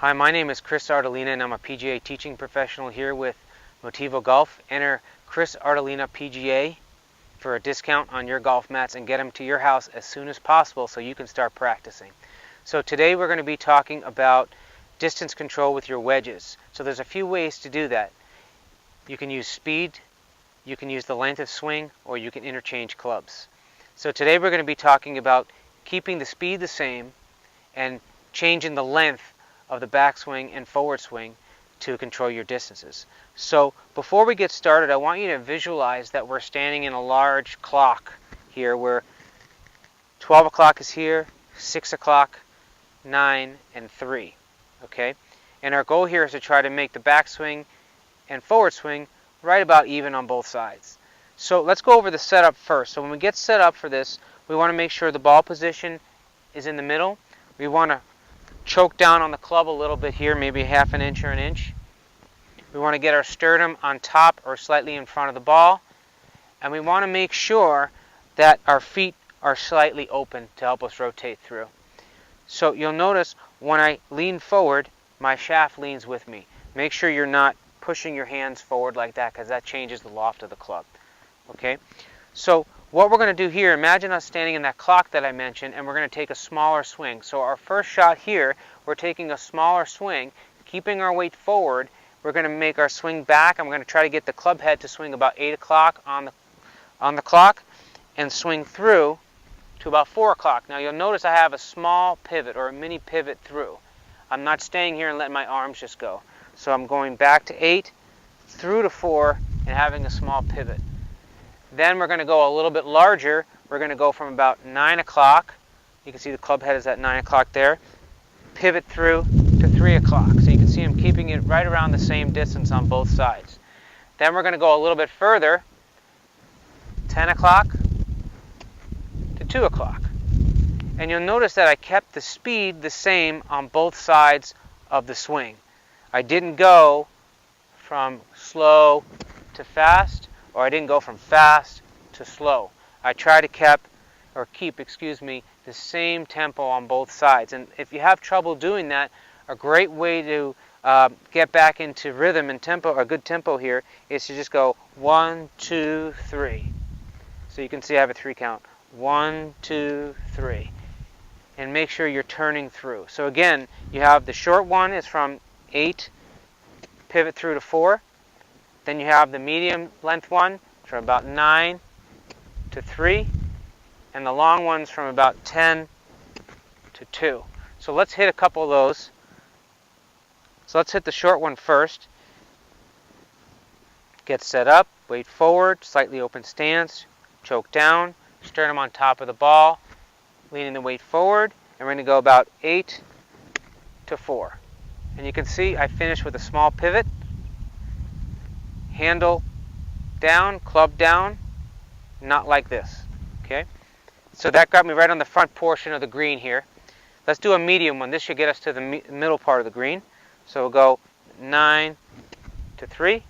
Hi, my name is Chris Ardolina and I'm a PGA teaching professional here with Motivo Golf. Enter Chris Ardolina PGA for a discount on your golf mats and get them to your house as soon as possible so you can start practicing. So today we're going to be talking about distance control with your wedges. So there's a few ways to do that. You can use speed, you can use the length of swing, or you can interchange clubs. So today we're going to be talking about keeping the speed the same and changing the length of the backswing and forward swing to control your distances. So before we get started, I want you to visualize that we're standing in a large clock here where 12 o'clock is here, 6 o'clock, 9, and 3. Okay? And our goal here is to try to make the backswing and forward swing right about even on both sides. So let's go over the setup first. So when we get set up for this, we want to make sure the ball position is in the middle. We want to choke down on the club a little bit here, maybe half an inch or an inch. We want to get our sternum on top or slightly in front of the ball. And we want to make sure that our feet are slightly open to help us rotate through. So you'll notice when I lean forward, my shaft leans with me. Make sure you're not pushing your hands forward like that because that changes the loft of the club. Okay? So what we're going to do here, imagine us standing in that clock that I mentioned, and we're going to take a smaller swing. So our first shot here, we're taking a smaller swing, keeping our weight forward. We're going to make our swing back, and we're going to try to get the club head to swing about 8 o'clock on the clock and swing through to about 4 o'clock. Now you'll notice I have a small pivot or a mini pivot through. I'm not staying here and letting my arms just go. So I'm going back to 8, through to 4, and having a small pivot. Then we're going to go a little bit larger. We're going to go from about 9 o'clock. You can see the club head is at 9 o'clock there. Pivot through to 3 o'clock. So you can see I'm keeping it right around the same distance on both sides. Then we're going to go a little bit further. 10 o'clock to 2 o'clock. And you'll notice that I kept the speed the same on both sides of the swing. I didn't go from slow to fast, or I didn't go from fast to slow. I try to keep the same tempo on both sides. And if you have trouble doing that, a great way to get back into rhythm and tempo, or good tempo here, is to just go 1, 2, 3. So you can see I have a 3 count. 1, 2, 3. And make sure you're turning through. So again, you have the short one is from 8, pivot through to 4. Then you have the medium length one from about 9 to 3. And the long ones from about 10 to 2. So let's hit a couple of those. So let's hit the short one first. Get set up, weight forward, slightly open stance, choke down, sternum on top of the ball, leaning the weight forward, and we're going to go about 8 to 4. And you can see I finished with a small pivot. Handle down, club down, not like this. Okay? So that got me right on the front portion of the green here. Let's do a medium one. This should get us to the middle part of the green. So we'll go 9 to 3.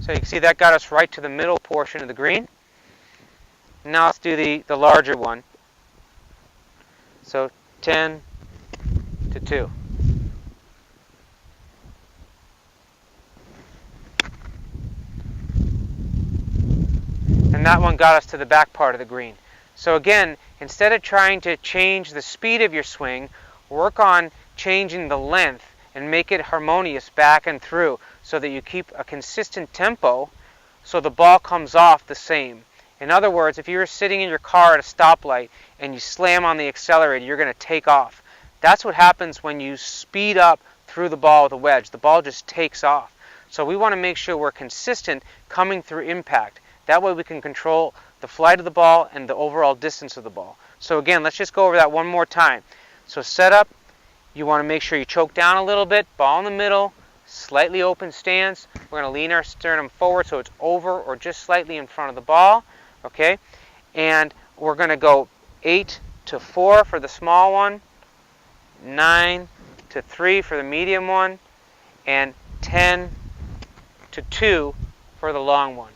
So you can see that got us right to the middle portion of the green. Now let's do the larger one. So 10 to 2. And that one got us to the back part of the green. So again, instead of trying to change the speed of your swing, work on changing the length and make it harmonious back and through so that you keep a consistent tempo so the ball comes off the same. In other words, if you're sitting in your car at a stoplight and you slam on the accelerator, you're going to take off. That's what happens when you speed up through the ball with a wedge. The ball just takes off. So we want to make sure we're consistent coming through impact. That way we can control the flight of the ball and the overall distance of the ball. So again, let's just go over that one more time. So set up, you want to make sure you choke down a little bit, ball in the middle, slightly open stance. We're going to lean our sternum forward so it's over or just slightly in front of the ball. Okay? And we're going to go 8 to 4 for the small one, 9 to 3 for the medium one, and 10 to 2 for the long one.